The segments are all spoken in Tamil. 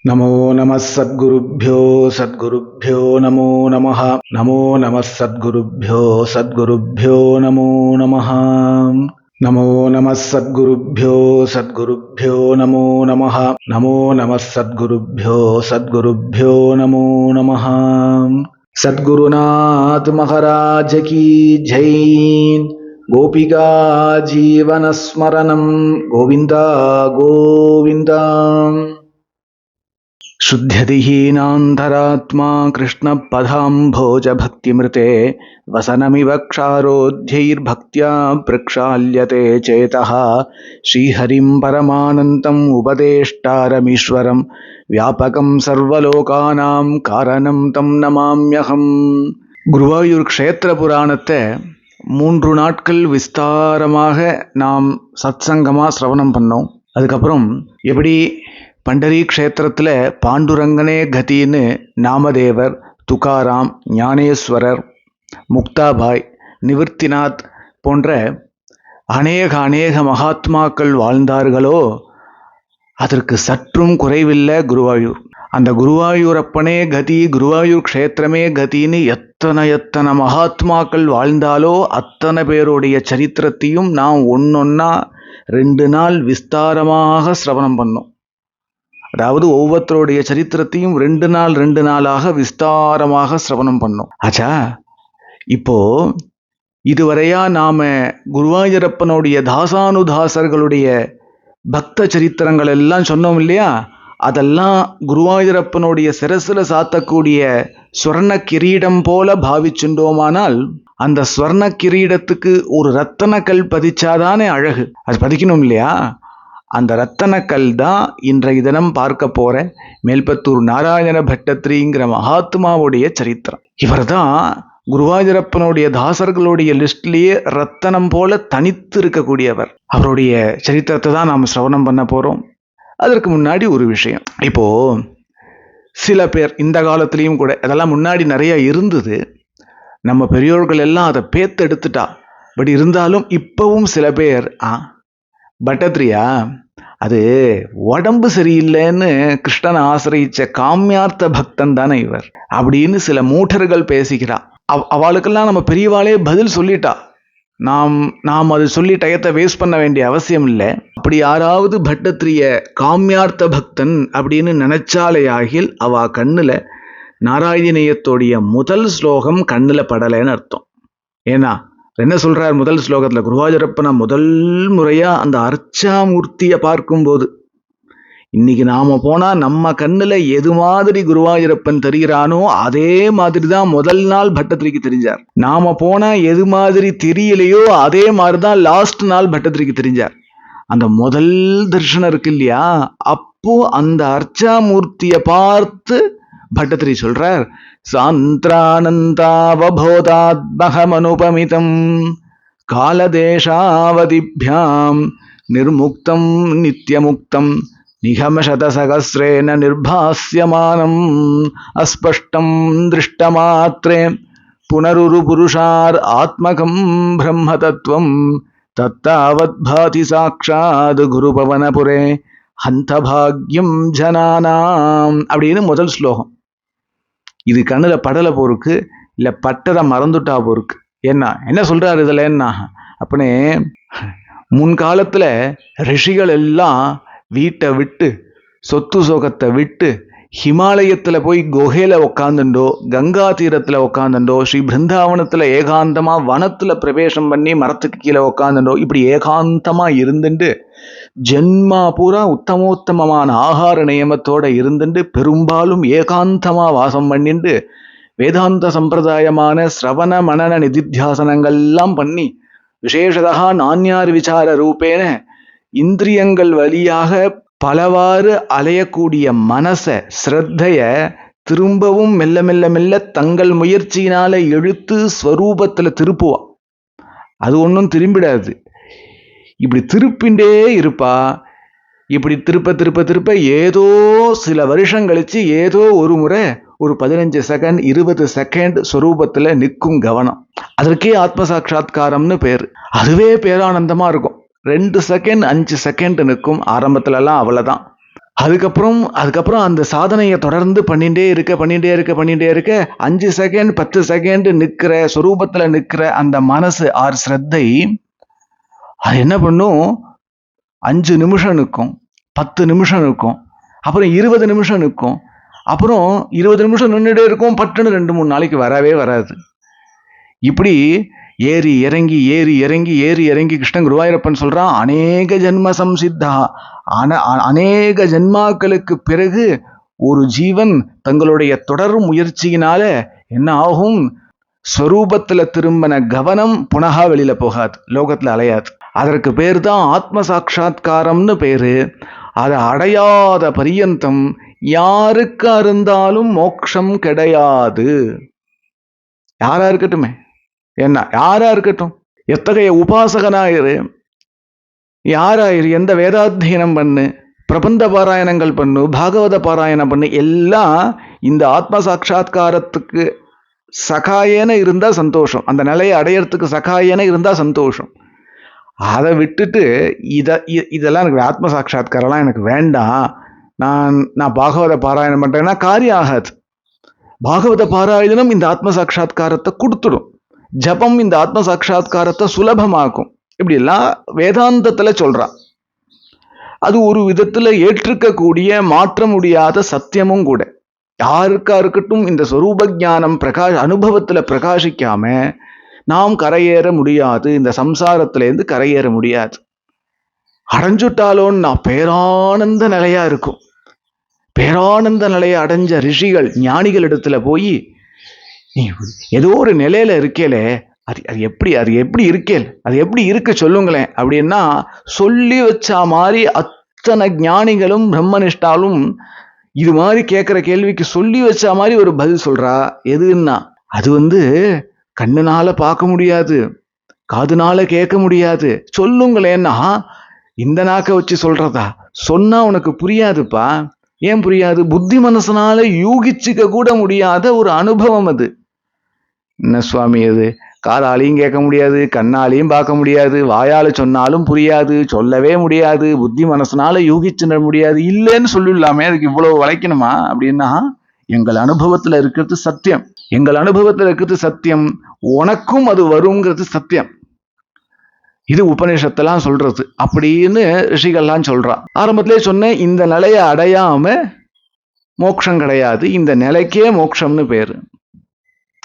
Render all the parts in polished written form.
நமோ நம சத்குருப்யோ சத்குருப்யோ நமோ நமः. நமோ நம சத்குருப்யோ சத்குருப்யோ நமோ நமः. நமோ நம சத்குருப்யோ சத்குருப்யோ நமோ நமः. நமோ நம சத்குருப்யோ சத்குருப்யோ நமோ நமः. சத்குருநாத் மகாராஜ் கி ஜெய். கோபிகா ஜீவனஸ்மரணம் கோவிந்தா கோவிந்தா. शुद्ध्यतिहीनान्तरात्मा कृष्णपदाम्भोजभक्तिमृते वसनमिव क्षारोध्यैर्भक्त्या प्रक्षाल्यते चेतः. श्रीहरिं परमानन्तम् उपदेष्टारमीश्वरं व्यापकं सर्वलोकानां कारणं तं नमाम्यहम्. குருவாயூர் க்ஷேத்திர புராணத்தை 3 நாட்கள் விஸ்தாரமாக நாம் சத்சங்கமாக சிரவணம் பண்ணோம். அதுக்கப்புறம் எப்படி பண்டரி க்ஷேத்திரத்தில் பாண்டுரங்கனே கதின்னு நாமதேவர், துகாராம், ஞானேஸ்வரர், முக்தாபாய், நிவர்த்திநாத் போன்ற அநேக மகாத்மாக்கள் வாழ்ந்தார்களோ அதற்கு சற்றும் குறைவில்லை குருவாயூர். அந்த குருவாயூரப்பனே கதி, குருவாயூர் க்ஷேத்திரமே கதின்னு எத்தனை மகாத்மாக்கள் வாழ்ந்தாலோ அத்தனை பேருடைய சரித்திரத்தையும் நாம் ஒன்னொன்னா 2 நாள் விஸ்தாரமாக சிரவணம் பண்ணோம். அதாவது ஒவ்வொருத்தருடைய சரித்திரத்தையும் 2 நாளாக விஸ்தாரமாக சிரவணம் பண்ணோம். ஆச்சா, இப்போ இதுவரையா நாம குருவாயூரப்பனுடைய தாசானுதாசர்களுடைய பக்த சரித்திரங்கள் எல்லாம் சொன்னோம் இல்லையா? அதெல்லாம் குருவாயூரப்பனுடைய சிரசுல சாத்தக்கூடிய ஸ்வர்ண கிரீடம் போல பாவிச்சுட்டோமானால் அந்த ஸ்வர்ண கிரீடத்துக்கு ஒரு ரத்தன கல் பதிச்சாதானே அழகு. அது பதிக்கணும் இல்லையா? அந்த ரத்தனக்கல் தான் இன்றைய தினம் பார்க்க போற மேல்பத்தூர் நாராயண பட்டத்திரிங்கிற மகாத்மாவுடைய சரித்திரம். இவர் தான் குருவாயூரப்பனுடைய தாசர்களுடைய லிஸ்ட்லயே ரத்தனம் போல தனித்து இருக்கக்கூடியவர். அவருடைய சரித்திரத்தை தான் நாம் சிரவணம் பண்ண போறோம். அதற்கு முன்னாடி ஒரு விஷயம். இப்போ சில பேர் இந்த காலத்திலையும் கூட, அதெல்லாம் முன்னாடி நிறைய இருந்தது, நம்ம பெரியோர்கள் எல்லாம் அதை பேத்தெடுத்துட்டா. பட் இருந்தாலும் இப்பவும் சில பேர் பட்டத்திரியா அது உடம்பு சரியில்லைன்னு கிருஷ்ணனை ஆசிரியிச்ச காமியார்த்த பக்தன் தானே இவர் அப்படின்னு சில மூட்டர்கள் பேசிக்கிறா. அவளுக்கெல்லாம் நம்ம பெரியவாளே பதில் சொல்லிட்டா. நாம் அது சொல்லி டயத்தை வேஸ்ட் பண்ண வேண்டிய அவசியம் இல்லை. அப்படி யாராவது பட்டத்திரிய காமியார்த்த பக்தன் அப்படின்னு நினைச்சாலே ஆகில் அவ கண்ணுல நாராயணியத்தோடைய முதல் ஸ்லோகம் கண்ணுல படலைன்னு அர்த்தம். ஏன்னா என்ன சொல்றார் முதல் ஸ்லோகத்துல? குருவாயூரப்பனை முதல் முறையா அந்த அர்ச்சாமூர்த்தியை பார்க்கும்போது, இன்னைக்கு நாம போனா நம்ம கண்ணுல எது மாதிரி குருவாயூரப்பன் தெரிகிறானோ அதே மாதிரி தான் முதல் நாள் பட்டத்திரிக்கு தெரிஞ்சார். நாம போனா எது மாதிரி தெரியலையோ அதே மாதிரிதான் லாஸ்ட் நாள் பட்டத்திரிக்கு தெரிஞ்சார். அந்த முதல் தரிசனம் இருக்கு இல்லையா, அப்போ அந்த அர்ச்சாமூர்த்தியை பார்த்து பட்டத்திரி சொல்றார், சாந்திரானந்தாவபோதாத்மகமனுபமிதம் காலதேசாவதிभ्याம் நிர்முக்தம் நித்யமுக்தம் நிகமசதசகஸ்ரேன நிர்பாஸ்யமானம் அஸ்பஷ்டம் திருஷ்டமாத்ரே புனருரு புருஷார் ஆத்மகம் பிரம்மதத்துவம் தத்தாவத் பாதி சாக்ஷாத் குருபவனபுரே ஹந்தபாக்யம் ஜனானாம் அப்படின்னு முதல் ஸ்லோகம். இது கண்ணுல படலை போருக்கு, இல்ல பட்டதை மறந்துட்டா போருக்கு. என்ன சொல்றாரு இதுல? என்ன அப்பனே, முன்காலத்துல ரிஷிகள் எல்லாம் வீட்டை விட்டு சொத்து சோகத்தை விட்டு ஹிமாலயத்துல போய் குகையில உக்காந்துண்டோ, கங்கா தீரத்துல உக்காந்துண்டோ, ஸ்ரீ பிருந்தாவனத்துல ஏகாந்தமா வனத்துல பிரவேசம் பண்ணி மரத்துக்கு கீழே உக்காந்துண்டோ, இப்படி ஏகாந்தமா இருந்துட்டு ஜென்மா பூரா உத்தமோத்தமமான ஆகார நியமத்தோட இருந்துட்டு பெரும்பாலும் ஏகாந்தமா வாசம் பண்ணிட்டு வேதாந்த சம்பிரதாயமான சிரவண மனன நிதித்தியாசனங்கள்லாம் பண்ணி விசேஷதா நான்யார் விசார ரூபேன இந்திரியங்கள் வழியாக பலவாறு அலையக்கூடிய மனச ஸ்ரத்தைய திரும்பவும் மெல்ல மெல்ல மெல்ல தங்கள் முயற்சியினால எழுத்து ஸ்வரூபத்துல திருப்புவா. அது ஒன்றும் திரும்பிடாது. இப்படி திருப்பிண்டே இருப்பா. இப்படி திருப்ப ஏதோ சில வருஷம் கழிச்சு ஏதோ ஒரு முறை ஒரு 15 செகண்ட் 20 செகண்ட் ஸ்வரூபத்துல நிற்கும் கவனம். அதற்கே ஆத்ம சாட்சா்காரம்னு பேர். அதுவே பேரானந்தமா இருக்கும். 2 செகண்ட் 5 செகண்ட் நிற்கும். ஆரம்பத்துலலாம் அவ்வளவுதான். அதுக்கப்புறம் அந்த சாதனையை தொடர்ந்து பண்ணிட்டே இருக்க 5 செகண்ட் 10 செகண்ட் நிக்கிற சொரூபத்துல நிக்கிற அந்த மனசு ஆர் ஸ்ரத்தை அது என்ன பண்ணும்? 5 நிமிஷம் நிற்கும், 10 நிமிஷம் நிற்கும், அப்புறம் 20 நிமிஷம் நிற்கும், அப்புறம் 20 நிமிஷம் நின்றுட்டே இருக்கும், பட்டுன்னு 2-3 நாளைக்கு வரவே வராது. இப்படி ஏறி இறங்கி கிருஷ்ணன் குருவாயூரப்பன் சொல்றான், அநேக ஜென்ம சம்சித்தா, அநேக ஜென்மாக்களுக்கு பிறகு ஒரு ஜீவன் தங்களுடைய தொடர் முயற்சியினால என்ன ஆகும்? ஸ்வரூபத்துல திரும்பின கவனம் புனகா வெளியில போகாது, லோகத்துல அலையாது. அதற்கு பேர் தான் ஆத்ம சாட்சா்காரம்னு பேரு. அதை அடையாத பரியந்தம் யாருக்கா இருந்தாலும் மோட்சம் கிடையாது. யாரா இருக்கட்டுமே, என்ன யாரா இருக்கட்டும், எத்தகைய உபாசகனாயிரு, யாராயிரு, எந்த வேதாத்தியனம் பண்ணு, பிரபந்த பாராயணங்கள் பண்ணு, பாகவத பாராயணம் பண்ணு, எல்லாம் இந்த ஆத்ம சாட்சா்காரத்துக்கு சகாயன இருந்தா சந்தோஷம், அந்த நிலையை அடையறதுக்கு சகாயன இருந்தா சந்தோஷம். அதை விட்டுட்டு இதெல்லாம் எனக்கு ஆத்ம சாட்சா்காரெல்லாம் எனக்கு வேண்டாம், நான் பாகவத பாராயணம் பண்றேன்னா காரியம் ஆகாது. பாகவத பாராயணம் இந்த ஆத்ம சாட்சா்காரத்தை கொடுத்துடும், ஜபம் இந்த ஆத்ம சாட்சா்காரத்தை சுலபமாக்கும். இப்படி எல்லாம் வேதாந்தத்துல சொல்றான். அது ஒரு விதத்துல ஏற்றுக்கக்கூடிய மாற்ற முடியாத சத்தியமும் கூட. யாருக்கா இருக்கட்டும் இந்த ஸ்வரூப ஞானம் அனுபவத்துல பிரகாசிக்காம நாம் கரையேற முடியாது, இந்த சம்சாரத்திலேருந்து கரையேற முடியாது. அடைஞ்சுட்டாலோன்னு பேரானந்த நிலையா இருக்கும். பேரானந்த நிலையை அடைஞ்ச ரிஷிகள் ஞானிகள் இடத்துல போய், நீ ஏதோ ஒரு நிலையில இருக்கேலே, அது எப்படி இருக்கேல், அது எப்படி இருக்கு சொல்லுங்களேன் அப்படின்னா, சொல்லி வச்சா மாதிரி அத்தனை ஞானிகளும் பிரம்மனிஷ்டாலும் இது மாதிரி கேட்கிற கேள்விக்கு சொல்லி வச்சா மாதிரி ஒரு பதில் சொல்றா. எதுன்னா, அது கண்ணுனால பார்க்க முடியாது, காதுனால கேட்க முடியாது, சொல்லுங்களேன்னா இந்த நாக்க வச்சு சொல்றதா? சொன்னா உனக்கு புரியாதுப்பா. ஏன் புரியாது? புத்தி மனசனால யூகிச்சுக்க கூட முடியாத ஒரு அனுபவம் அது. என்ன சுவாமி அது? காதாலையும் கேட்க முடியாது, கண்ணாலையும் பார்க்க முடியாது, வாயால சொன்னாலும் புரியாது, சொல்லவே முடியாது, புத்தி மனசனால யூகிச்சுட முடியாது. இல்லைன்னு சொல்லிடலாமே, அதுக்கு இவ்வளவு வளைக்கணுமா அப்படின்னா, எங்கள் அனுபவத்துல இருக்கிறது சத்தியம், எங்கள் அனுபவத்துல இருக்கிறது சத்தியம், உனக்கும் அது வருங்கிறது சத்தியம். இது உபநிஷத்தெல்லாம் சொல்றது அப்படின்னு ரிஷிகள்லாம் சொல்றான். ஆரம்பத்திலே சொன்னேன், இந்த நிலையை அடையாம மோட்சம் கிடையாது, இந்த நிலைக்கே மோட்சம்னு பேரு.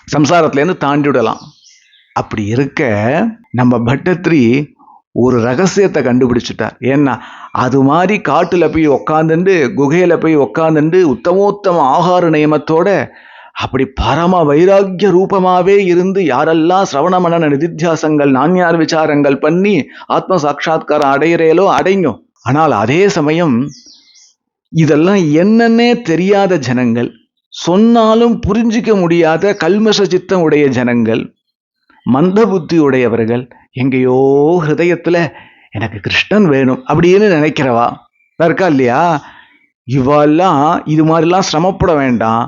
சம்சாரத்திலேருந்து தாண்டிவிடலாம். அப்படி இருக்க நம்ம பட்டத்திரி ஒரு ரகசியத்தை கண்டுபிடிச்சிட்டார். ஏன்னா அது மாதிரி காட்டுல போய் உக்காந்துண்டு, குகையில போய் உக்காந்துண்டு, உத்தமோத்தம ஆகார நியமத்தோட அப்படி பரம வைராக்கிய ரூபமாவே இருந்து யாரெல்லாம் சிரவண மனன நிதித்தியாசங்கள் நான்யார் விசாரங்கள் பண்ணி ஆத்ம சாட்சா்காரம் அடையிறேலோ அடைங்க. ஆனால் அதே சமயம் இதெல்லாம் என்னன்னே தெரியாத ஜனங்கள், சொன்னாலும் புரிஞ்சிக்க முடியாத கல்மஷ சித்தம் உடைய ஜனங்கள், மந்த புத்தி உடையவர்கள், எங்கேயோ ஹிருதயத்துல எனக்கு கிருஷ்ணன் வேணும் அப்படின்னு நினைக்கிறவா இருக்கா இல்லையா? இவெல்லாம் இது மாதிரிலாம் சிரமப்பட வேண்டாம்.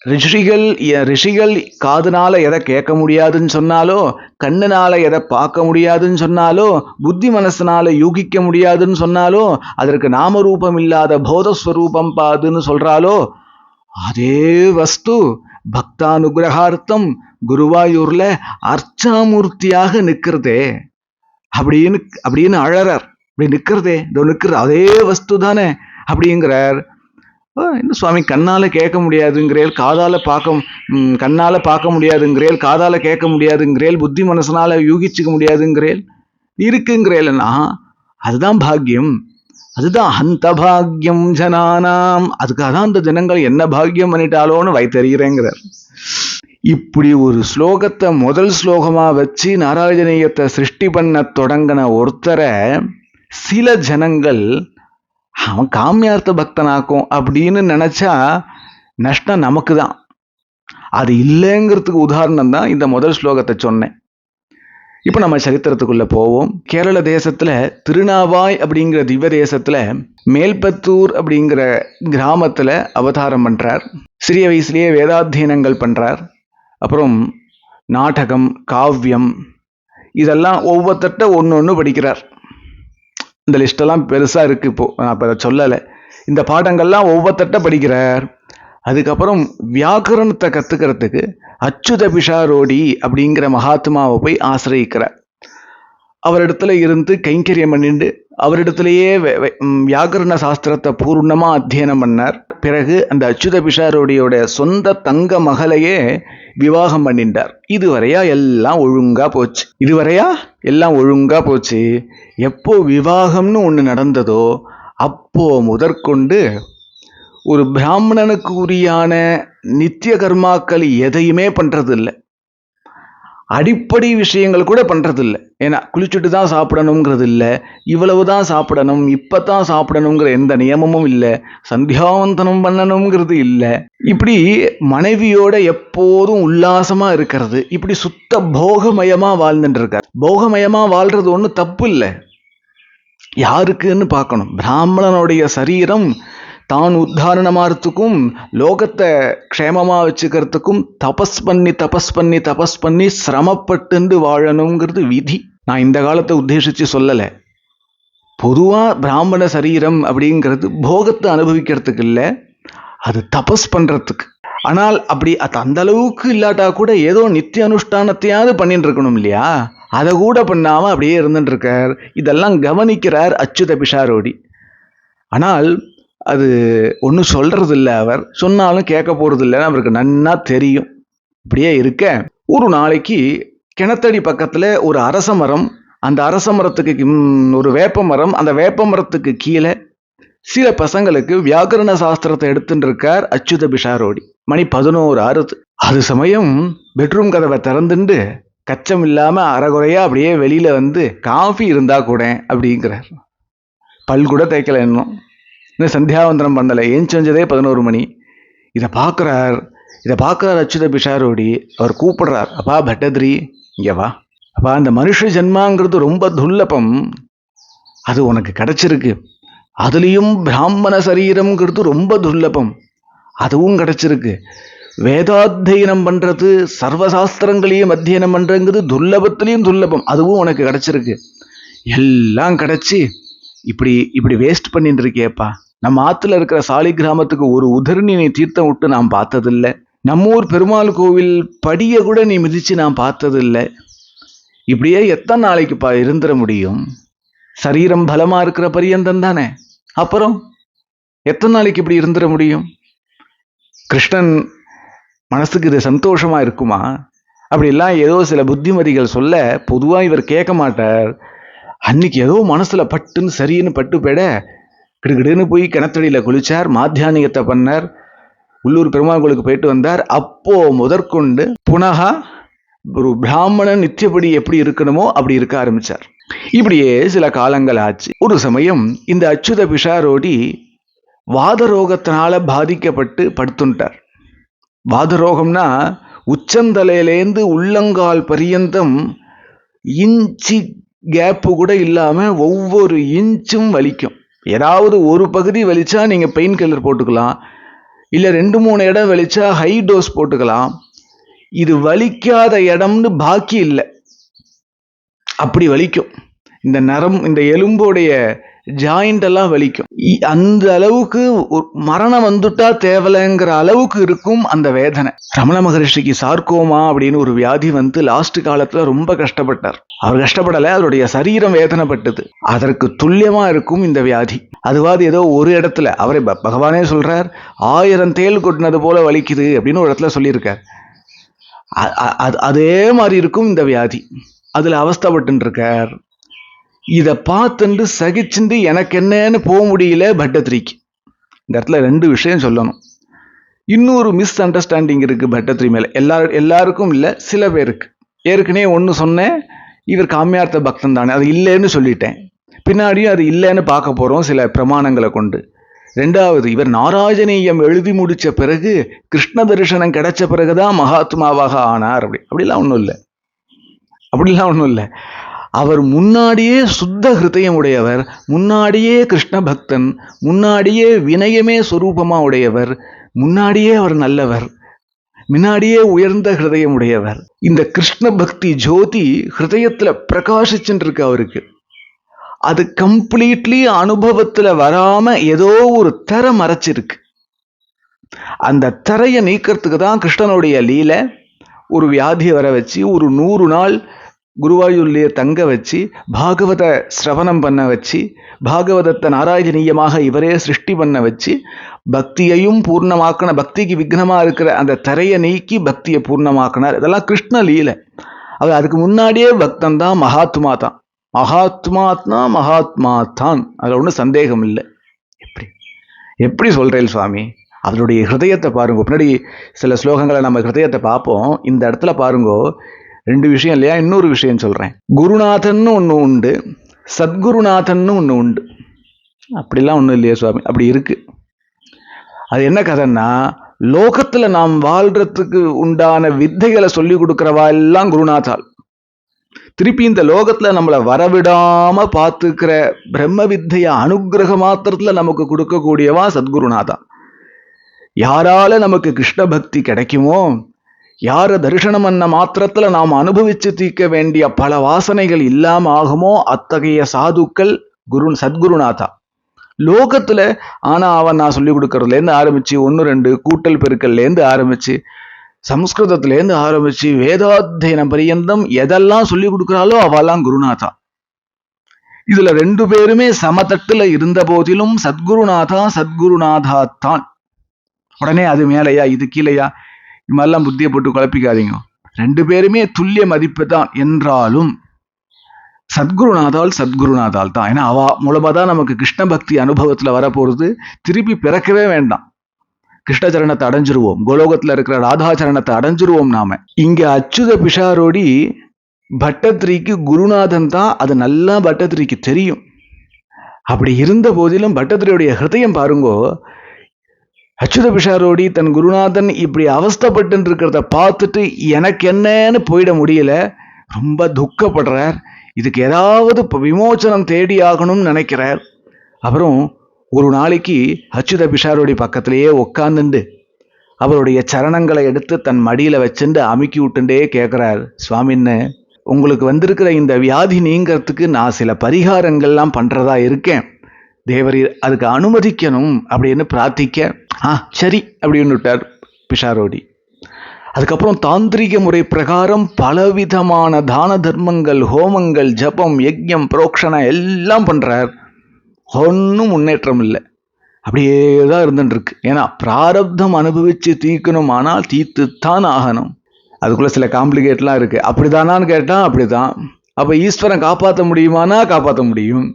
ரிஷிகள் காதுனால எதை கேட்க முடியாதுன்னு சொன்னாலோ, கண்ணுனால எதை பார்க்க முடியாதுன்னு சொன்னாலோ, புத்தி மனசனால யூகிக்க முடியாதுன்னு சொன்னாலோ, அதற்கு நாமரூபம் இல்லாத போதஸ்வரூபம் பாதுன்னு சொல்றாலோ, அதே வஸ்து பக்தானுகிரகார்த்தம் குருவாயூர்ல அர்ச்சாமூர்த்தியாக நிற்கிறதே அப்படின்னு அழறார். அப்படி நிற்கிறதே, இதோ நிற்கிறது அதே வஸ்து தானே அப்படிங்கிறார். என்ன சுவாமி, கண்ணால கேட்க முடியாதுங்கிறேல், கண்ணால பார்க்க முடியாதுங்கிறேல், காதால கேட்க முடியாதுங்கிறேல், புத்தி மனசனால யூகிச்சுக்க முடியாதுங்கிறேல், இருக்குங்கிறேல்னா அதுதான் பாக்கியம், அதுதான் அந்த பாக்கியம் ஜனானாம். அதுக்காக தான் அந்த ஜனங்கள் என்ன பாக்கியம் பண்ணிட்டாலோன்னு வைத்தறிகிறேங்கிறார். இப்படி ஒரு ஸ்லோகத்தை முதல் ஸ்லோகமா வச்சு நாராயணீயத்தை சிருஷ்டி பண்ண தொடங்கின ஒருத்தரை சில ஜனங்கள் அவன் காமியார்த்த பக்தனாக்கும் அப்படின்னு நினைச்சா நஷ்டம் நமக்கு தான். அது இல்லைங்கிறதுக்கு உதாரணம் தான் இந்த முதல் ஸ்லோகத்தை சொன்னேன். இப்ப நம்ம சரித்திரத்துக்குள்ள போவோம். கேரள தேசத்துல திருநாவாய் அப்படிங்கிற திவ்ய தேசத்துல மேல்பத்தூர் அப்படிங்கிற கிராமத்துல அவதாரம் பண்றார். சிறிய வயசுலயே வேதாத்தியனங்கள் பண்றார். அப்புறம் நாடகம், காவியம் இதெல்லாம் ஒவ்வொருத்தட்ட ஒன்று படிக்கிறார். இந்த லிஸ்டெல்லாம் பெருசா இருக்கு, இப்போ நான் இப்போ அதை சொல்லலை. இந்த பாடங்கள்லாம் ஒவ்வொருத்தட்ட படிக்கிறார். அதுக்கப்புறம் வியாக்கரணத்தை கத்துக்கிறதுக்கு அச்சுத பிஷாரோடி அப்படிங்கிற மகாத்மாவை போய் ஆசிரியிக்கிறார். அவரிடத்துல இருந்து கைங்கரியம் பண்ணிட்டு அவரிடத்திலேயே வியாக்கரண சாஸ்திரத்தை பூர்ணமா அத்தியனம் பண்ணார். பிறகு அந்த அச்சுத பிஷாரோடியோட சொந்த தங்க மகளையே விவாகம் பண்ணிட்டார். இதுவரையா எல்லாம் ஒழுங்கா போச்சு. எப்போ விவாகம்னு ஒன்று நடந்ததோ அப்போ முதற்கொண்டு ஒரு பிராமணனுக்கு உரியான நித்திய கர்மாக்கள் எதையுமே பண்றது இல்லை. அடிப்படை விஷயங்கள் கூட பண்றது இல்லை. ஏன்னா குளிச்சுட்டு தான் சாப்பிடணுங்கிறது இல்லை, இவ்வளவுதான் சாப்பிடணும், இப்பதான் சாப்பிடணுங்கிற எந்த நியமமும் இல்லை, சந்தியாவந்தனம் பண்ணணுங்கிறது இல்லை. இப்படி மனைவியோட எப்போதும் உல்லாசமா இருக்கிறது, இப்படி சுத்த போகமயமா வாழ்ந்துட்டு இருக்கார். போகமயமா வாழ்றது ஒன்றும் தப்பு இல்லை. யாருக்குன்னு பார்க்கணும். பிராமணனுடைய சரீரம் தான் உத்தாரணமாகறதுக்கும் லோகத்தை க்ஷேமமா வச்சுக்கிறதுக்கும் தபஸ் பண்ணி சிரமப்பட்டு வாழணுங்கிறது விதி. நான் இந்த காலத்தை உத்தேசிச்சு சொல்லலை. பொதுவா பிராமண சரீரம் அப்படிங்கிறது போகத்தை அனுபவிக்கிறதுக்கு இல்லை, அது தபஸ் பண்றதுக்கு. ஆனால் அப்படி அது அந்த அளவுக்கு இல்லாட்டா கூட ஏதோ நித்திய அனுஷ்டானத்தையாவது பண்ணிட்டு இருக்கணும் இல்லையா? அதை கூட பண்ணாம அப்படியே இருந்துட்டு இருக்கார். இதெல்லாம் கவனிக்கிறார் அச்சுத பிஷாரோடி. ஆனால் அது ஒன்றும் சொல்றது இல்லை. அவர் சொன்னாலும் கேட்க போறது இல்லைன்னு அவருக்கு நன்னா தெரியும். இப்படியே இருக்க ஒரு நாளைக்கு கிணத்தடி பக்கத்துல ஒரு அரச மரம், அந்த அரச மரத்துக்கு ஒரு வேப்ப மரம், அந்த வேப்ப மரத்துக்கு கீழே சில பசங்களுக்கு வியாக்கரண சாஸ்திரத்தை எடுத்துட்டு இருக்கார் அச்சுத பிஷாரோடி. மணி 11 ஆறுது. அது சமயம் பெட்ரூம் கதவை திறந்துண்டு கச்சம் இல்லாம அறகுறையா அப்படியே வெளியில வந்து காஃபி இருந்தா கூட அப்படிங்கிறார். பல் கூட தேய்க்கல, இன்னும் சந்தியாவந்தனம் பண்ணலை, ஏன் செஞ்சதே 11 மணி. இதை பார்க்குறார் அச்சுத பிஷாரோடி. அவர் கூப்பிடுறார், அப்பா பட்டத்ரி இங்க வா. அப்பா, அந்த மனுஷ ஜென்மாங்கிறது ரொம்ப துர்லபம், அது உனக்கு கிடைச்சிருக்கு. அதுலேயும் பிராமண சரீரம்ங்கிறது ரொம்ப துர்லபம், அதுவும் கிடைச்சிருக்கு. வேதாத்தியனம் பண்றது, சர்வசாஸ்திரங்களையும் அத்தியனம் பண்றங்கிறது துர்லபத்திலையும் துர்லபம், அதுவும் உனக்கு கிடைச்சிருக்கு. எல்லாம் கிடைச்சி இப்படி வேஸ்ட் பண்ணிட்டு இருக்கியப்பா. நம்ம ஆத்துல இருக்கிற சாலி கிராமத்துக்கு ஒரு உதிர்நீ நீ தீர்த்தம் விட்டு நான் பார்த்ததில்லை. நம்ம ஊர் பெருமாள் கோவில் படிய கூட நீ மிதிச்சு நான் பார்த்ததில்லை. இப்படியே எத்தனை நாளைக்குப்பா இருந்துட முடியும்? சரீரம் பலமா இருக்கிற பரியந்தம் தானே, அப்புறம் எத்தனை நாளைக்கு இப்படி இருந்துட முடியும்? கிருஷ்ணன் மனசுக்கு இது சந்தோஷமா இருக்குமா? அப்படிலாம் ஏதோ சில புத்திமதிகள் சொல்ல பொதுவா இவர் கேட்க மாட்டார். அன்னைக்கு ஏதோ மனசுல பட்டுன்னு சரின்னு பட்டு போயிட கிடுகிடுன்னு போய் கிணத்தடியில குளிச்சார், மாத்தியானிகத்தை பண்ணார், உள்ளூர் பெருமாள் கோயிலுக்கு போயிட்டு வந்தார். அப்போ முதற்கொண்டு புனகா ஒரு பிராமணன் நித்தியப்படி எப்படி இருக்கணுமோ அப்படி இருக்க ஆரம்பிச்சார். இப்படியே சில காலங்கள் ஆச்சு. ஒரு சமயம் இந்த அச்சுத பிஷாரோடி வாதரோகத்தினால பாதிக்கப்பட்டு படுத்துட்டார். வாதரோகம்னா உச்சந்தலையிலேந்து உள்ளங்கால் பரியந்தம் இன்ச்சி கேப்பு கூட இல்லாம ஒவ்வொரு இன்ச்சும் வலிக்கும். ஏதாவது ஒரு பகுதி வலிச்சா நீங்க பெயின் கில்லர் போட்டுக்கலாம், இல்ல 2-3 இடம் வலிச்சா ஹை டோஸ் போட்டுக்கலாம். இது வலிக்காத இடம்னு பாக்கி இல்லை, அப்படி வலிக்கும். இந்த இந்த எலும்போடைய ஜாயிண்ட் எல்லாம் வலிக்கும். அந்த அளவுக்கு மரணம் வந்துட்டா தேவலைங்கிற அளவுக்கு இருக்கும் அந்த வேதனை. ரமண மகரிஷிக்கு சார்கோமா அப்படின்னு ஒரு வியாதி வந்து லாஸ்ட் காலத்துல ரொம்ப கஷ்டப்பட்டார். அவர் கஷ்டப்படல, அவருடைய சரீரம் வேதனைப்பட்டது. அதற்கு துல்லியமா இருக்கும் இந்த வியாதி. அதுவாது ஏதோ ஒரு இடத்துல அவரை பகவானே சொல்றார், 1000 தேள் கொட்டினது போல வலிக்குது அப்படின்னு ஒரு இடத்துல சொல்லியிருக்கார். அதே மாதிரி இருக்கும் இந்த வியாதி. அதுல அவஸ்தைப்பட்டு இருக்கார். இதை பார்த்துட்டு சகிச்சுட்டு எனக்கு என்னன்னு போக முடியல பட்டத்ரிக்கு. இந்த இடத்துல 2 விஷயம் சொல்லணும். இன்னொரு மிஸ் அண்டர்ஸ்டாண்டிங் இருக்கு பட்டத்ரி மேல. எல்லாருக்கும் இல்லை, சில பேருக்கு. ஏற்கனவே ஒன்று சொன்னேன், இவர் காமியார்த்த பக்தன் தானே, அது இல்லைன்னு சொல்லிட்டேன். பின்னாடியும் அது இல்லைன்னு பார்க்க போறோம் சில பிரமாணங்களை கொண்டு. 2வது, இவர் நாராஜனீயம் எழுதி முடிச்ச பிறகு கிருஷ்ண தரிசனம் கிடைச்ச பிறகுதான் மகாத்மாவாக ஆனார். அப்படிலாம் ஒன்றும் இல்லை. அவர் முன்னாடியே சுத்த ஹிருதயம் உடையவர், முன்னாடியே கிருஷ்ண பக்தன், முன்னாடியே வினயமே சொரூபமா உடையவர், முன்னாடியே அவர் நல்லவர், முன்னாடியே உயர்ந்த ஹிருதயம் உடையவர். இந்த கிருஷ்ண பக்தி ஜோதி ஹிருதயத்துல பிரகாசிச்சுட்டு இருக்கு அவருக்கு. அது கம்ப்ளீட்லி அனுபவத்துல வராம ஏதோ ஒரு திரை மறைச்சிருக்கு. அந்த திரையை நீக்கிறதுக்கு தான் கிருஷ்ணனுடைய லீலை. ஒரு வியாதியை வர வச்சு ஒரு 100 நாள் குருவாயூர்லேயே தங்க வச்சு பாகவத சிரவணம் பண்ண வச்சு பாகவதத்தை நாராயணீயமாக இவரே சிருஷ்டி பண்ண வச்சு பக்தியையும் பூர்ணமாக்கின, பக்திக்கு விக்னமா இருக்கிற அந்த திரையை நீக்கி பக்தியை பூர்ணமாக்கினார். இதெல்லாம் கிருஷ்ண லீலை. அவர் அதுக்கு முன்னாடியே பக்தன் தான், மகாத்மா தான். மகாத்மாத்மா மகாத்மா தான், அதில் ஒன்றும் சந்தேகம் இல்லை. எப்படி எப்படி சொல்றேன் சுவாமி? அவருடைய ஹிருதயத்தை பாருங்க. பின்னாடி சில ஸ்லோகங்களை நம்ம ஹிருதயத்தை பார்ப்போம். இந்த இடத்துல பாருங்கோ, 2 விஷயம் இல்லையா? இன்னொரு விஷயம் சொல்றேன். குருநாதன்னு ஒன்று உண்டு, சத்குருநாதன்னு ஒன்று உண்டு. அப்படிலாம் ஒன்றும் இல்லையா சுவாமி? அப்படி இருக்கு. அது என்ன கதைன்னா, லோகத்துல நாம் வாழ்றதுக்கு உண்டான வித்தைகளை சொல்லி கொடுக்கிறவா எல்லாம் குருநாதால். திருப்பி இந்த லோகத்துல நம்மளை வரவிடாம பார்த்துக்கிற பிரம்ம வித்தைய அனுகிரக மாத்திரத்துல நமக்கு கொடுக்கக்கூடியவா சத்குருநாதா. யாரால நமக்கு கிருஷ்ண பக்தி கிடைக்குமோ, யார தரிசனம் பண்ண மாத்திரத்துல நாம் அனுபவிச்சு தீர்க்க வேண்டிய பல வாசனைகள் இல்லாம ஆகுமோ அத்தகைய சாதுக்கள் சத்குருநாதா. லோகத்துல ஆனா அவன் நான் சொல்லி கொடுக்கறதுலேருந்து ஆரம்பிச்சு 1 2 கூட்டல் பெருக்கல்லேருந்து ஆரம்பிச்சு சம்ஸ்கிருதத்திலேருந்து ஆரம்பிச்சு வேதாத்தியனம் பரியந்தம் எதெல்லாம் சொல்லி கொடுக்குறாளோ அவெல்லாம் குருநாதா. இதுல 2 பேருமே சமதட்டுல இருந்த போதிலும் சத்குருநாதா சத்குருநாதா தான். உடனே அது மேலையா இது கீழையா இது மாதிரிலாம் புத்தியை போட்டு குழப்பிக்காதீங்க. 2 பேருமே துல்லிய மதிப்பு தான் என்றாலும் சத்குருநாதால் தான். ஏன்னா அவ மூலமா தான் நமக்கு கிருஷ்ண பக்தி அனுபவத்துல வரப்போறது. திருப்பி பிறக்கவே வேண்டாம், கிருஷ்ணச்சரணத்தை அடைஞ்சிருவோம். கோலோகத்துல இருக்கிற ராதாச்சரணத்தை அடைஞ்சிருவோம் நாம. இங்க அச்சுத பிஷாரோடி பட்டத்திரிக்கு குருநாதன் தான், அது நல்லா பட்டத்திரிக்கு தெரியும். அப்படி இருந்த போதிலும் பட்டத்திரியுடைய ஹிருதயம் பாருங்கோ, அச்சுத பிஷாரோடி தன் குருநாதன் இப்படி அவஸ்தப்பட்டு இருக்கிறத பார்த்துட்டு எனக்கு என்னன்னு போயிட முடியல, ரொம்ப துக்கப்படுறார். இதுக்கு ஏதாவது விமோச்சனம் தேடி ஆகணும்னு நினைக்கிறார். அப்புறம் ஒரு நாளைக்கு அச்சுத பிஷாரோடி பக்கத்திலேயே உட்காந்துண்டு அவருடைய சரணங்களை எடுத்து தன் மடியில வச்சுட்டு அமுக்கி விட்டுண்டே கேட்கிறார், சுவாமின்னு உங்களுக்கு வந்திருக்கிற இந்த வியாதி நீங்கிறதுக்கு நான் சில பரிகாரங்கள்லாம் பண்றதா இருக்கேன், தேவரி அதுக்கு அனுமதிக்கணும் அப்படின்னு பிரார்த்திக்க. சரி அப்படின்னு விட்டார் பிஷாரோடி. அதுக்கப்புறம் தாந்திரிக முறை பிரகாரம் பலவிதமான தான தர்மங்கள், ஹோமங்கள், ஜபம், யஜ்யம், புரோக்ஷண எல்லாம் பண்றார். ஒன்றும் முன்னேற்றம் இல்லை, அப்படியே தான் இருந்துட்டு இருக்கு. ஏன்னா பிராரப்தம் அனுபவிச்சு தீர்க்கணும், ஆனால் தீர்த்துத்தான் ஆகணும். அதுக்குள்ள சில காம்ப்ளிகேட்லாம் இருக்கு. அப்படிதானான்னு கேட்டா அப்படிதான். அப்ப ஈஸ்வரன் காப்பாற்ற முடியுமானா காப்பாற்ற முடியும்.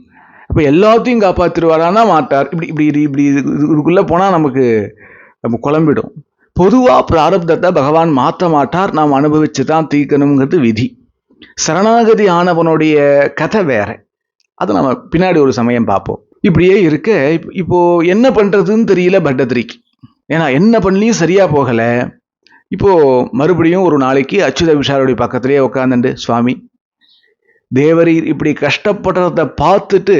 அப்ப எல்லாத்தையும் காப்பாற்றிடுவாரானா மாட்டார். இப்படி இப்படி இப்படி இதுக்குள்ள போனா நம்ம குழம்பிடும். பொதுவா பிராரப்தத்தை பகவான் மாற்ற மாட்டார், நாம் அனுபவிச்சு தான் தீர்க்கணுங்கிறது விதி. சரணாகதி ஆனவனுடைய கதை வேற, அதை நம்ம பின்னாடி ஒரு சமயம் பார்ப்போம். இப்படியே இருக்க இப்போ என்ன பண்றதுன்னு தெரியல பட்டத்திரிக்கு. ஏன்னா என்ன பண்ணியும் சரியா போகல. இப்போ மறுபடியும் ஒரு நாளைக்கு அச்சுத பிஷாரோடைய பக்கத்திலேயே உட்காந்துட்டு, சுவாமி தேவரி இப்படி கஷ்டப்படுறத பார்த்துட்டு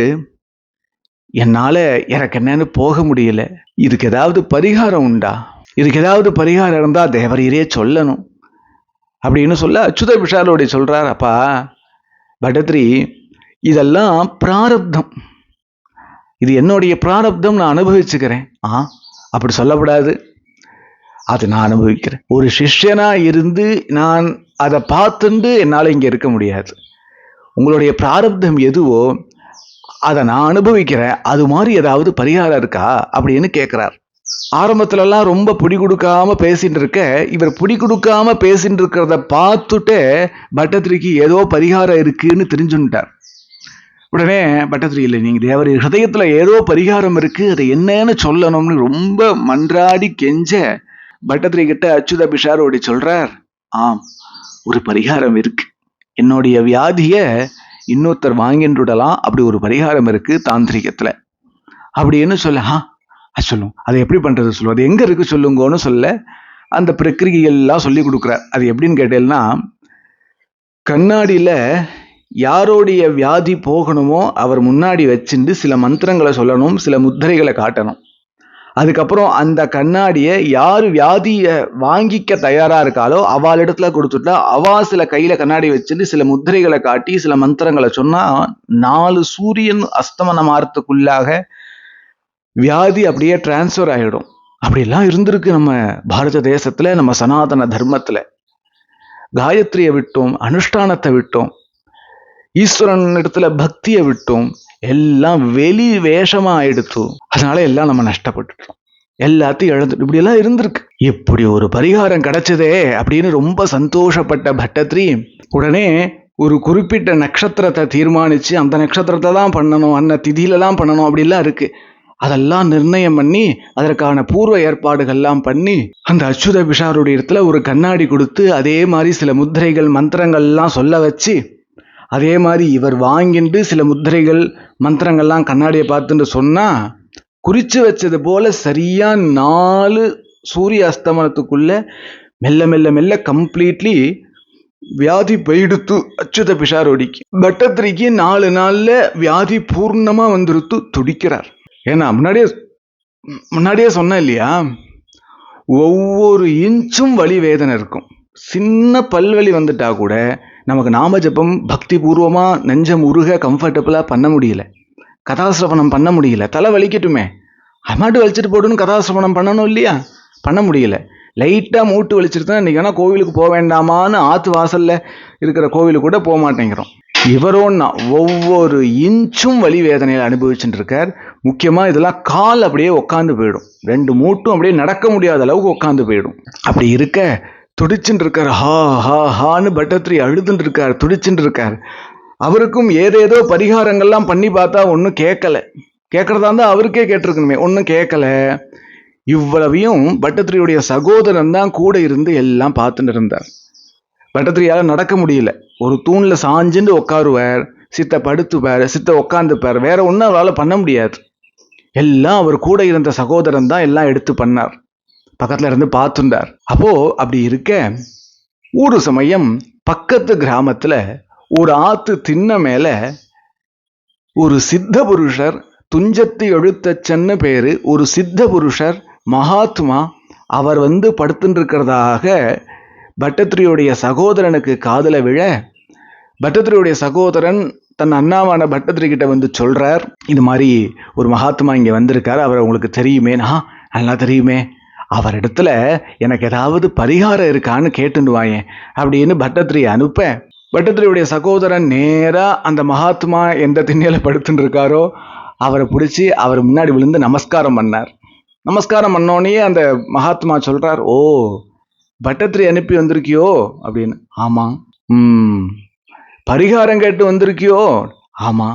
என்னால எனக்கு என்னன்னு போக முடியல, இதுக்கு ஏதாவது பரிகாரம் உண்டா? இதுக்கு ஏதாவது பரிகாரம் இருந்தா தேவரீரே சொல்லணும் அப்படின்னு சொல்ல அச்சுத பிஷாரோடி சொல்றார், அப்பா பட்டத்திரி இதெல்லாம் பிராரப்தம், இது என்னுடைய பிராரப்தம், நான் அனுபவிச்சுக்கிறேன். அப்படி சொல்லக்கூடாது, அது நான் அனுபவிக்கிறேன். ஒரு சிஷ்யனா இருந்து நான் அதை பார்த்துட்டு என்னால் இங்கே இருக்க முடியாது. உங்களுடைய பிராரப்தம் எதுவோ அதை நான் அனுபவிக்கிறேன், அது மாதிரி ஏதாவது பரிகாரம் இருக்கா அப்படின்னு கேட்குறார். ஆரம்பத்துலலாம் ரொம்ப பிடி கொடுக்காம பேசிட்டு இருக்க, இவர் பிடி கொடுக்காம பேசிட்டு இருக்கிறத பார்த்துட்டே பட்டத்திரிக்கு ஏதோ பரிகாரம் இருக்குன்னு தெரிஞ்சுட்டார். உடனே பட்டத்திரி, இல்லை நீங்க தேவரி ஹிருதயத்துல ஏதோ பரிகாரம் இருக்கு, அதை என்னன்னு சொல்லணும்னு ரொம்ப மன்றாடி கெஞ்ச பட்டத்திரி கிட்ட அச்சுத பிஷாரோடி சொல்றார், ஒரு பரிகாரம் இருக்கு, என்னுடைய வியாதிய இன்னொருத்தர் வாங்கிட்டுடலாம், அப்படி ஒரு பரிகாரம் இருக்கு தாந்திரிகத்துல அப்படின்னு சொல்ல. சொல்லும், அதை எப்படி பண்றது சொல்லும், அது எங்க இருக்கு சொல்லுங்கன்னு சொல்ல அந்த பிரக்கிரியெல்லாம் எல்லாம் சொல்லி கொடுக்குறார். அது எப்படின்னு கேட்டேன்னா, கண்ணாடியில யாரோடைய வியாதி போகணுமோ அவர் முன்னாடி வச்சுட்டு சில மந்திரங்களை சொல்லணும், சில முத்திரைகளை காட்டணும். அதுக்கப்புறம் அந்த கண்ணாடியை யாரு வியாதியை வாங்கிக்க தயாரா இருக்காளோ அவளிடத்துல கொடுத்துட்டா அவா சில கையில கண்ணாடி வச்சுட்டு சில முத்திரைகளை காட்டி சில மந்திரங்களை சொன்னா 4 சூரியன் அஸ்தமனம் ஆறதுக்குள்ளாக வியாதி அப்படியே டிரான்ஸ்ஃபர் ஆயிடும். அப்படிலாம் இருந்திருக்கு நம்ம பாரத தேசத்துல, நம்ம சனாதன தர்மத்துல. காயத்ரியை விட்டோம், அனுஷ்டானத்தை விட்டோம், ஈஸ்வரன் இடத்துல பக்தியை விட்டோம், எல்லாம் வெளி வேஷமா ஆயிடுத்து. அதனால எல்லாம் நம்ம நஷ்டப்பட்டுட்டோம், எல்லாத்தையும் இழந்துட்டு இப்படி எல்லாம் இருந்திருக்கு. இப்படி ஒரு பரிகாரம் கிடைச்சதே அப்படின்னு ரொம்ப சந்தோஷப்பட்ட பட்டத்ரி உடனே ஒரு குறிப்பிட்ட நட்சத்திரத்தை தீர்மானிச்சு அந்த நட்சத்திரத்தை தான் பண்ணணும், அந்த திதியில தான் பண்ணணும் அப்படிலாம் இருக்கு. அதெல்லாம் நிர்ணயம் பண்ணி அதற்கான பூர்வ ஏற்பாடுகள்லாம் பண்ணி அந்த அச்சுத பிஷாருடைய இடத்துல ஒரு கண்ணாடி கொடுத்து அதே மாதிரி சில முத்திரைகள் மந்திரங்கள்லாம் சொல்ல வச்சு அதே மாதிரி இவர் வாங்கிட்டு சில முத்திரைகள் மந்திரங்கள்லாம் கண்ணாடியை பார்த்துட்டு சொன்னா குறிச்சு வச்சது போல சரியா 4 சூரிய அஸ்தமனத்துக்குள்ள மெல்ல மெல்ல மெல்ல கம்ப்ளீட்லி வியாதி போயிடுத்து அச்சுத பிஷாரோடிக்கு. பட்டத்திரிக்கு 4 நாள்ல வியாதி பூர்ணமா வந்துருத்து. துடிக்கிறார். ஏன்னா முன்னாடியே சொன்னேன் இல்லையா, ஒவ்வொரு இன்ச்சும் வலி வேதனை இருக்கும். சின்ன பல்வலி வந்துட்டா கூட நமக்கு நாம ஜபம் பக்தி பூர்வமா நெஞ்சம் உருக கம்ஃபர்டபுளா பண்ண முடியல, கதாசிரவணம் பண்ண முடியல. தலை வலிக்கட்டுமே, அம்மாட்டு வலிச்சிட்டு போடுன்னு கதாசிரவணம் பண்ணணும் இல்லையா, பண்ண முடியல. லைட்டா மூட்டு வலிச்சிட்டு தான் இன்னைக்கு வேணா கோவிலுக்கு போக வேண்டாமான்னு ஆத்து வாசல்ல இருக்கிற கோவிலுக்கு கூட போக மாட்டேங்கிறோம். இவரோன்னா ஒவ்வொரு இன்ச்சும் வலி வேதனையில அனுபவிச்சுட்டு இருக்கார். முக்கியமா இதெல்லாம் கால் அப்படியே உட்காந்து போயிடும், 2 மூட்டும் அப்படியே நடக்க முடியாத அளவுக்கு உட்காந்து போயிடும். அப்படி இருக்க துடிச்சுட்டு இருக்கார். ஹா ஹா ஹான்னு பட்டத்ரி அழுதுன்னு இருக்கார், துடிச்சுட்டு இருக்கார். அவருக்கும் ஏதேதோ பரிகாரங்கள்லாம் பண்ணி பார்த்தா ஒன்றும் கேட்கல. கேட்கறதா இருந்தா அவருக்கே கேட்டிருக்கணுமே, ஒன்றும் கேட்கல. இவ்வளவையும் பட்டத்ரியுடைய சகோதரன் தான் கூட இருந்து எல்லாம் பார்த்துட்டு இருந்தார். பட்டத்ரியால நடக்க முடியல. ஒரு தூண்ல சாஞ்சுட்டு உட்காருவார், சித்த படுத்துப்பார், சித்த உட்காந்துப்பார், வேற ஒன்றும் அவரால் பண்ண முடியாது. எல்லாம் அவர் கூட இருந்த சகோதரன் தான் எல்லாம் எடுத்து பண்ணார், பக்கத்துல இருந்து பார்த்துட்டார். அப்போ அப்படி இருக்க ஒரு சமயம் பக்கத்து கிராமத்துல ஒரு ஆத்து திண்ண மேல ஒரு சித்த புருஷர், துஞ்சத்து எழுத்தச்சன்னு பேரு, ஒரு சித்த புருஷர் மகாத்மா, அவர் படுத்துட்டு இருக்கிறதாக பட்டத்ரியுடைய சகோதரனுக்கு காதல விழ, பட்டத்ரியுடைய சகோதரன் தன் அண்ணாவான பட்டத்ரி கிட்ட சொல்றார், இது மாதிரி ஒரு மகாத்மா இங்க வந்திருக்காரு, அவர் உங்களுக்கு தெரியுமே? நல்லா தெரியுமே, அவர் இடத்துல எனக்கு ஏதாவது பரிகாரம் இருக்கான்னு கேட்டுன்னு வாயேன் அப்படின்னு பட்டத்ரி அனுப்ப, பட்டத்ரியுடைய சகோதரன் நேரா அந்த மகாத்மா எந்த திண்ணையில படுத்துட்டு இருக்காரோ அவரை பிடிச்சி அவர் முன்னாடி விழுந்து நமஸ்காரம் பண்ணார். நமஸ்காரம் பண்ணோடனே அந்த மகாத்மா சொல்றார், ஓ பட்டத்ரி அனுப்பி வந்திருக்கியோ அப்படின்னு. ஆமா. பரிகாரம் கேட்டு வந்திருக்கியோ? ஆமா.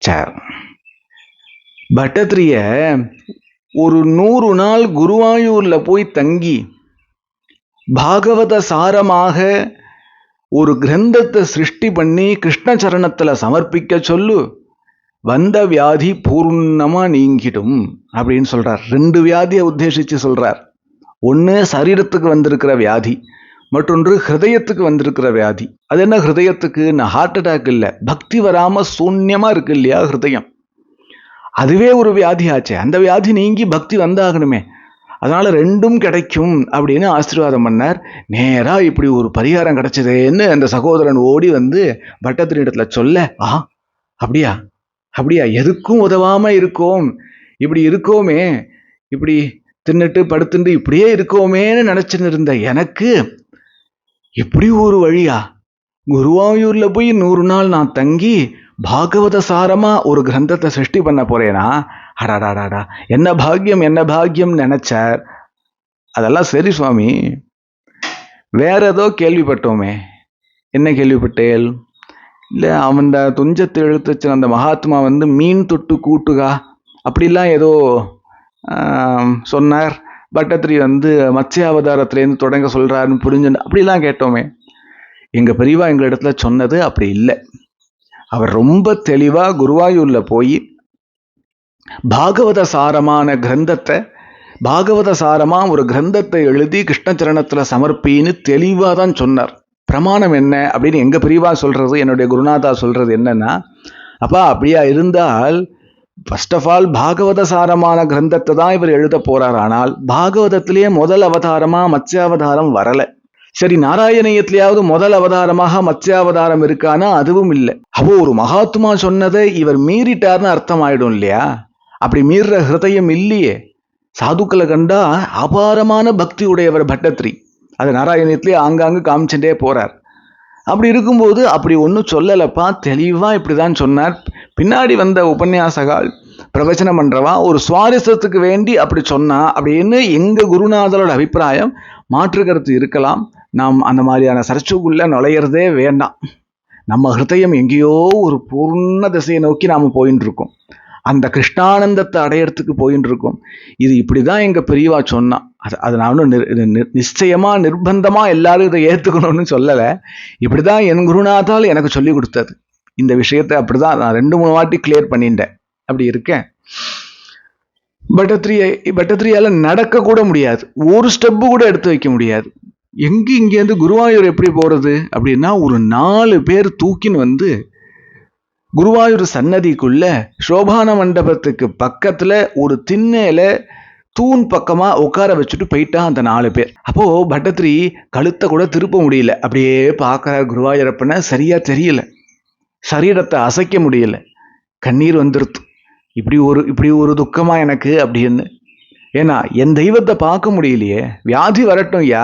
சரி, பட்டத்ரிய ஒரு 100 நாள் குருவாயூர்ல போய் தங்கி பாகவத சாரமாக ஒரு கிரந்தத்தை சிருஷ்டி பண்ணி கிருஷ்ண சரணத்துல சமர்ப்பிக்க சொல்லு, வந்த வியாதி பூர்ணமா நீங்கிடும் அப்படின்னு சொல்றார். 2 வியாதியை உத்தேசிச்சு சொல்றார். ஒன்று சரீரத்துக்கு வந்திருக்கிற வியாதி, மற்றொன்று ஹிருதயத்துக்கு வந்திருக்கிற வியாதி. அது என்ன ஹிருதயத்துக்கு? ஹார்ட் அட்டாக் இல்லை, பக்தி வராம சூன்யமா இருக்கு இல்லையா ஹிருதயம், அதுவே ஒரு வியாதி ஆச்சே. அந்த வியாதி நீங்கி பக்தி வந்தாகணுமே, அதனால 2ம் கிடைக்கும் அப்படின்னு ஆசீர்வாதம் பண்ணார். நேரா இப்படி ஒரு பரிகாரம் கிடைச்சதேன்னு அந்த சகோதரன் ஓடி பட்டத்திரி இடத்துல சொல்ல, அப்படியா அப்படியா, எதுக்கும் உதவாம இருக்கோம், இப்படி இருக்கோமே, இப்படி தின்னுட்டு படுத்துட்டு இப்படியே இருக்கோமேன்னு நினைச்சுன்னு இருந்த எனக்கு இப்படி ஒரு வழியா, குருவாயூர்ல போய் 100 நாள் நான் தங்கி பாகவத சாரமா ஒரு கிரந்தத்தை சிருஷ்டி பண்ண போறேனா, அடாடாடாடா என்ன பாக்கியம் என்ன பாக்கியம் நினைச்சார். அதெல்லாம் சரி சுவாமி, வேற ஏதோ கேள்விப்பட்டோமே. என்ன கேள்விப்பட்டேல்? இல்ல அவன் துஞ்சத்தை எழுத்துச்சு அந்த மகாத்மா மீன் தொட்டு கூட்டுகா அப்படிலாம் ஏதோ சொன்னார். பட்டத்ரி மத்ஸ்ய அவதாரத்திலேருந்து தொடங்க சொல்றாருன்னு புரிஞ்சு அப்படிலாம் கேட்டோமே. எங்க பெரியவா எங்க இடத்துல சொன்னது அப்படி இல்லை. அவர் ரொம்ப தெளிவா குருவாயூர்ல போய் பாகவத சாரமான கிரந்தத்தை, பாகவத சாரமா ஒரு கிரந்தத்தை எழுதி கிருஷ்ணச்சரணத்துல சமர்ப்பின்னு தெளிவா தான் சொன்னார். பிரமாணம் என்ன அப்படின்னு எங்க பெரியவா சொல்றது, என்னுடைய குருநாதா சொல்றது என்னன்னா, அப்பா அப்படியா இருந்தால் ஃபர்ஸ்ட் ஆஃப் ஆல் பாகவத சாரமான கிரந்தத்தை தான் இவர் எழுத போறார். ஆனால் பாகவதத்திலேயே முதல் அவதாரமா மத்ஸ்யாவதாரம் வரல. சரி, நாராயணியத்திலேயாவது முதல் அவதாரமாக மத்ஸ்யாவதாரம் இருக்கானா? அதுவும் இல்லை. அப்போ ஒரு மகாத்மா சொன்னதை இவர் மீறிட்டார்னு அர்த்தம் ஆயிடும் இல்லையா? அப்படி மீறுற ஹிருதயம் இல்லையே. சாதுக்களை கண்டா அபாரமான பக்தி உடையவர் பட்டத்ரி. அது நாராயணியத்திலேயே ஆங்காங்கு காமிச்சுட்டே போறார். அப்படி இருக்கும்போது அப்படி ஒன்றும் சொல்லலப்பா, தெளிவா இப்படிதான் சொன்னார். பின்னாடி வந்த உபன்யாசகால் பிரவச்சனம் பண்றவா ஒரு சுவாரஸ்யத்துக்கு வேண்டி அப்படி சொன்னா அப்படின்னு எங்க குருநாதரோட அபிப்பிராயம். மாற்று கருத்து இருக்கலாம். நாம் அந்த மாதிரியான சர்ச்சைக்குள்ள நுழையிறதே வேண்டாம். நம்ம ஹிருதயம் எங்கேயோ ஒரு பூர்ண திசையை நோக்கி நாம போயின்னு இருக்கோம். அந்த கிருஷ்ணானந்தத்தை அடையறதுக்கு போயின்னு இருக்கோம். இது இப்படிதான் எங்க பெரியவா சொன்னா. அது நான் ஒன்றும் நிச்சயமா நிர்பந்தமா எல்லாரும் இதை ஏத்துக்கணும்னு சொல்லலை. இப்படிதான் என் குருநாதால் எனக்கு சொல்லி கொடுத்தது. இந்த விஷயத்தை அப்படிதான் நான் 2-3 வாட்டி கிளியர் பண்ணிட்டேன். அப்படி இருக்கேன். பட்டத்திரியால நடக்க கூட முடியாது. ஒரு ஸ்டெப்பு கூட எடுத்து வைக்க முடியாது. இங்கேருந்து குருவாயூர் எப்படி போறது அப்படின்னா, ஒரு 4 பேர் தூக்கின்னு வந்து குருவாயூர் சன்னதிக்குள்ள சோபான மண்டபத்துக்கு பக்கத்துல ஒரு திண்ணையில தூண் பக்கமா உட்கார வச்சுட்டு போயிட்டா அந்த 4 பேர். அப்போ பட்டத்திரி கழுத்தை கூட திருப்ப முடியல. அப்படியே பார்க்கறார் குருவாயூரப்பனை. சரியா தெரியல. சரீரத்தை அசைக்க முடியல. கண்ணீர் வந்துருத்து. இப்படி ஒரு துக்கமா எனக்கு அப்படின்னு. ஏன்னா என் தெய்வத்தை பார்க்க முடியலையே. வியாதி வரட்டும் ஐயா,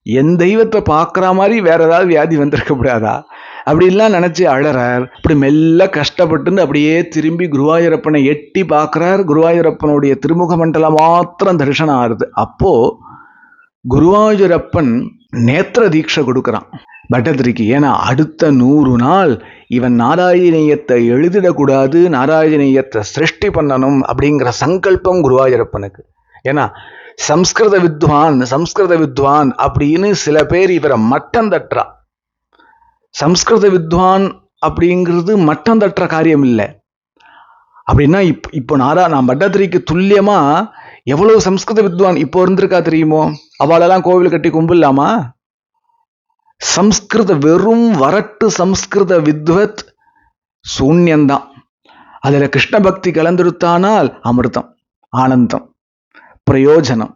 என் தெய்வத்தை பார்க்குற மாதிரி வேற ஏதாவது வியாதி வந்திருக்க கூடாதா அப்படின்லாம் நினைச்சு அழறார். அப்படி மெல்ல கஷ்டப்பட்டுன்னு அப்படியே திரும்பி குருவாயூரப்பனை எட்டி பார்க்கிறார். குருவாயூரப்பனுடைய திருமுக மண்டலம் மாத்திரம் தரிசனம் ஆறுது. அப்போ குருவாயூரப்பன் நேத்திர தீட்சை கொடுக்குறான் பட்டத்திரிக்கு. ஏன்னா அடுத்த 100 நாள் இவன் நாராயணியத்தை எழுதிடக்கூடாது, நாராயணியத்தை சிருஷ்டி பண்ணணும் அப்படிங்கிற சங்கல்பம் குருவாயூரப்பனுக்கு. ஏன்னா சம்ஸ்கிருத வித்வான் அப்படின்னு சில பேர் இவரை மட்டம் தட்டுறா. சம்ஸ்கிருத வித்வான் அப்படிங்கிறது மட்டம் தட்டுற காரியம் இல்லை. அப்படின்னா இப்போ நான் பட்டத்திரிக்கு துல்லியமா எவ்வளவு சம்ஸ்கிருத வித்வான் இப்போ இருந்திருக்கா தெரியுமோ? அவளெல்லாம் கோவில் கட்டி கும்பிடலாமா? சம்ஸ்கிருத வெறும் வரட்டு சம்ஸ்கிருத வித்வத் சூன்யந்தான். அதுல கிருஷ்ண பக்தி கலந்துருத்தானால் அமிர்தம், ஆனந்தம், பிரயோஜனம்.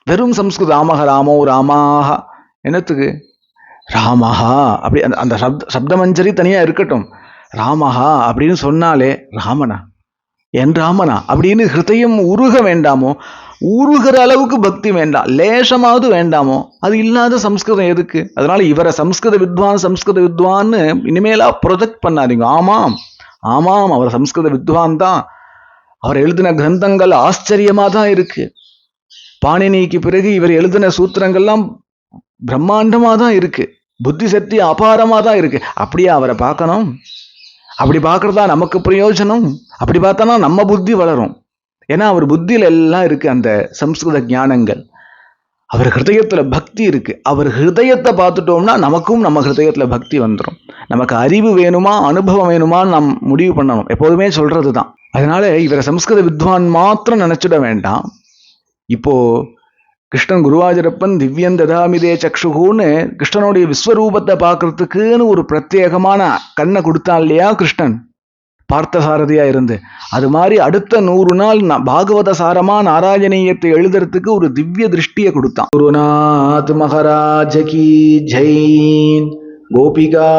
வெறும் சம்ஸ்கிருத ராமஹ ராமோ ராமாக என்னத்துக்கு ராமஹா அப்படி அந்த சப்தமஞ்சரி தனியா இருக்கட்டும். ராமஹா அப்படின்னு சொன்னாலே ராமனா என் ராமனா அப்படின்னு ஹிருதயம் உருக வேண்டாமோ? உருகிற அளவுக்கு பக்தி வேண்டாம், லேசமாவது வேண்டாமோ? அது இல்லாத சம்ஸ்கிருதம் எதுக்கு? அதனால இவரை சம்ஸ்கிருத வித்வான்னு இனிமேலா ப்ரொஜெக்ட் பண்ணாதீங்க. ஆமாம் அவர் சம்ஸ்கிருத வித்வான் தான். அவர் எழுதின கிரந்தங்கள் ஆச்சரியமா தான் இருக்கு. பாணினிக்கு பிறகு இவர் எழுதின சூத்திரங்கள்லாம் பிரம்மாண்டமா தான் இருக்கு. புத்தி சக்தி அபாரமா தான் இருக்கு. அப்படியே அவரை பார்க்கணும். அப்படி பார்க்கறதா நமக்கு பிரயோஜனம். அப்படி பார்த்தானா நம்ம புத்தி வளரும். ஏன்னா அவர் புத்தியில எல்லாம் இருக்கு அந்த சம்ஸ்கிருத ஞானங்கள். அவர் ஹிருதயத்துல பக்தி இருக்கு. அவர் ஹிருதயத்தை பார்த்துட்டோம்னா நமக்கும் நம்ம ஹிருதயத்துல பக்தி வந்துடும். நமக்கு அறிவு வேணுமா அனுபவம் வேணுமான்னு நாம் முடிவு பண்ணணும். எப்போதுமே சொல்றதுதான். அதனால இவரை சம்ஸ்கிருத வித்வான் மாத்திரம் நினைச்சிட வேண்டாம். இப்போ கிருஷ்ணன் குருவாயூரப்பன் திவ்யம் ததாமிதே சக்ஷுகுன்னு கிருஷ்ணனுடைய விஸ்வரூபத்தை பார்க்கறதுக்குன்னு ஒரு பிரத்யேகமான கண்ணை கொடுத்தான் இல்லையா கிருஷ்ணன், பார்த்தசாரதியா இருந்து. அது மாதிரி அடுத்த 100 நாள் பாகவத சாரமா நாராயணீயத்தை எழுதுறதுக்கு ஒரு திவ்ய திருஷ்டியை கொடுத்தான். குருநாத் மகாராஜ கி ஜெய். கோபிகா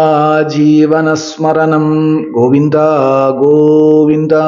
ஜீவனஸ்மரணம் கோவிந்தா கோவிந்தா.